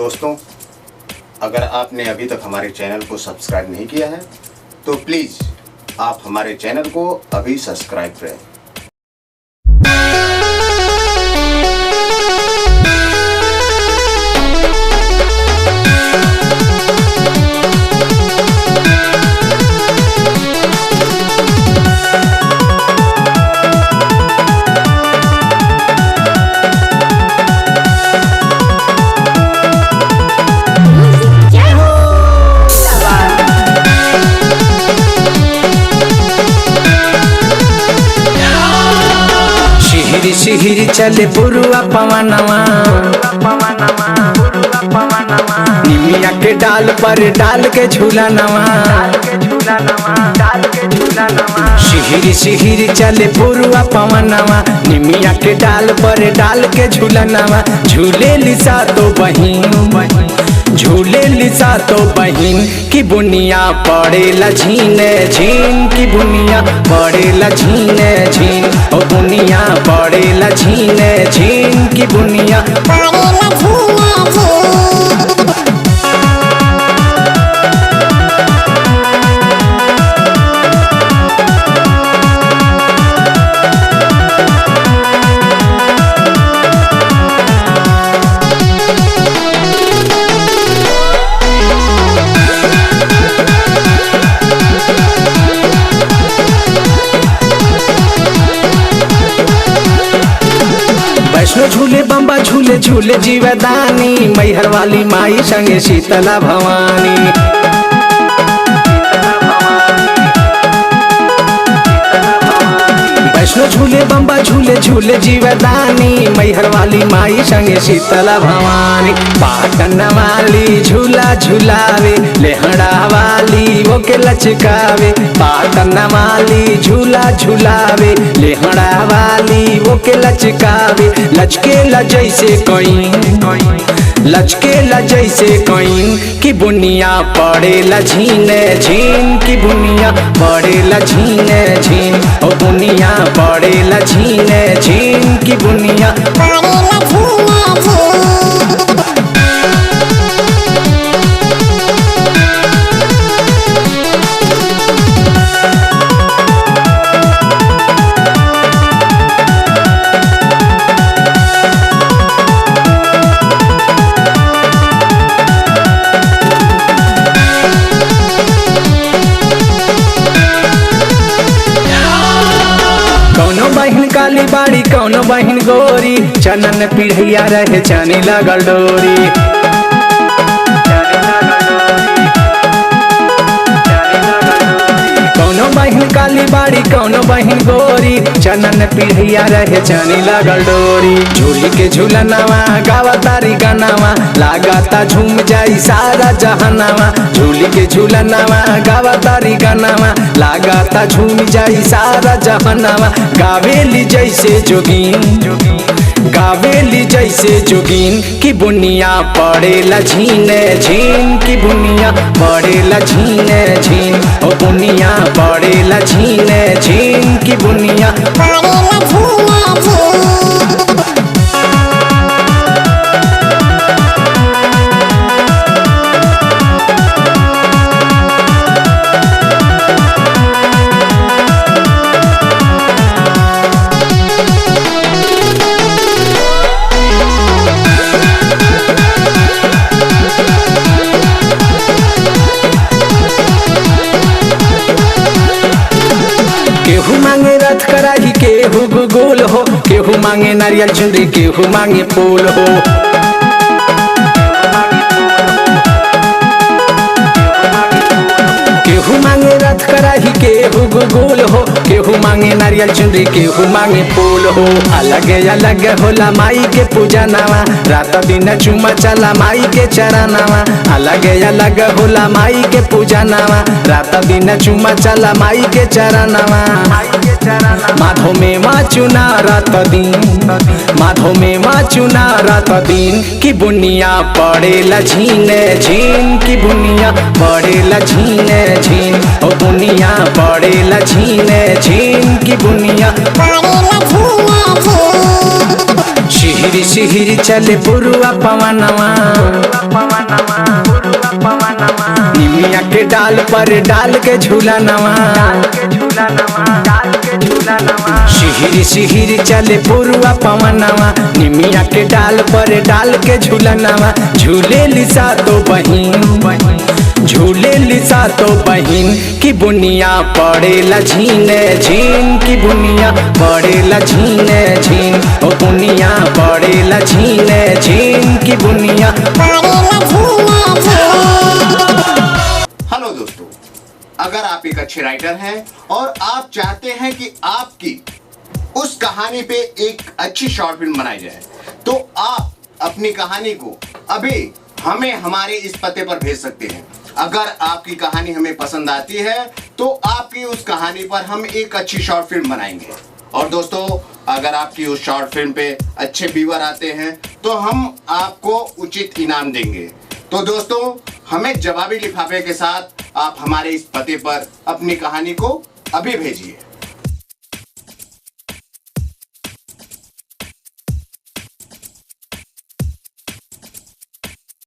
दोस्तों, अगर आपने अभी तक हमारे चैनल को सब्सक्राइब नहीं किया है तो प्लीज़ आप हमारे चैनल को अभी सब्सक्राइब करें। शिहिर चले पुरुआ पवनवा, निमिया के डाल पर डाल के झूलनवा। शिहिर शिहिर चले पुरुआ पवनवा, निमिया के डाल पर डाल के झूलनवा। झूले लिसा तो बहिन, झूले लिसा तो बहिन की बुनिया पड़ेला झीने झीन, की बुनिया पड़ेला झीने झीन, ओ बुनिया पड़ेला झीने झीन, की बुनिया पड़ेला झीने झीन। वैष्णो झूले बम्बा झूले झूले जीवदानी, मैहर वाली माई संगे शीतला भवानी। वैष्णो झूले बम्बा झूले झूले जीवदानी, मैहर वाली माई संगे शीतला भवानी। पाटन वाली झूला झूलावे, लेहड़ा वाली वो के लचकावे। पाटन वाली झूला झूलावे, लेहड़ा वाली वो के लचकावे। लचके ला जैसे कोई, लचके ला जैसे कोइन की बुनिया पड़ेला झीने झीन, की बुनिया पड़ेला झीने झीन, ओ बुनिया पड़ेला झीने झीन, की बुनिया पड़ेला झीने झीन। कौनो बहिन काली बाड़ी कौनो बहिन गोरी, चनन पिढ़ैया रहे चनी लगल डोरी। कौनो बहिन काली बाड़ी कौनो बहिन गोरी, चनन पिढ़ैया रहे चनी लगल डोरी। झूली के झूलनवा गावा तारी गनावा, लगाता झूम जाई सारा जहनवा। झूली के झूलनवा गावा तारी गनावा, लगाता झूम जाई सारा जहनवा। गावेली जैसे जोगिन, गावेली जैसे जोगिन की बुनिया पड़ेला झीने झीन, की बुनिया पड़ेला झीने झीन, ओ बुनिया पड़ेला झीने झीन, की बुनिया पड़ेला झीने झीन। केहू मांगे रथ कराही, केहू गोल हो, केहू मांगे नारियल चुनरी, केहू मांगे फूल हो। केहू मांगे रथ कराही, केहू गोल हो, केहू मांगे नारियल चुनरी, केहू मांगे फूल हो। अलग अलग होला माई के पूजा नवा, रात दिन चुमा चला माई के चरनवा। अलग अलग होला माई के पूजा नवा, रात दिन चुमा चला माई के चरनवा। माधो में माँ चुना रात दिन, माधो में माँ चुना रात दिन, की बुनिया पड़ेला झीने झीन, की बुनिया पड़ेला झीने झीन, ओ बुनिया पड़ेला झीने झीन, की बुनिया पड़ेला झीने झीन। शिहिर शिहिर चले पुरुआ पवनवा, डाल पर डाल के झूला नवा, शिहिर शिहिर चले पुरुआ पवनवा, निमिया के डाल पर डाल के झूला नवा। झूले लिसा तो बहिन, झूले लिसा तो बहिन की बुनिया पड़ेला झीने झीन, की बुनिया पड़ेला झीने झीन, ओ बुनिया पड़ेला झीने झीन, की बुनिया पड़ेला झीने झीन। हेलो दोस्तों, अगर आप एक अच्छे राइटर हैं और आप चाहते हैं कि आपकी उस कहानी पे एक अच्छी शॉर्ट फिल्म बनाई जाए, तो आप अपनी कहानी को अभी हमें हमारे इस पते पर भेज सकते हैं। अगर आपकी कहानी हमें पसंद आती है तो आपकी उस कहानी पर हम एक अच्छी शॉर्ट फिल्म बनाएंगे। और दोस्तों, अगर आपकी उस शॉर्ट फिल्म पे अच्छे व्यूअर आते हैं तो हम आपको उचित इनाम देंगे। तो दोस्तों, हमें जवाबी लिफाफे के साथ आप हमारे इस पते पर अपनी कहानी को अभी भेजिए।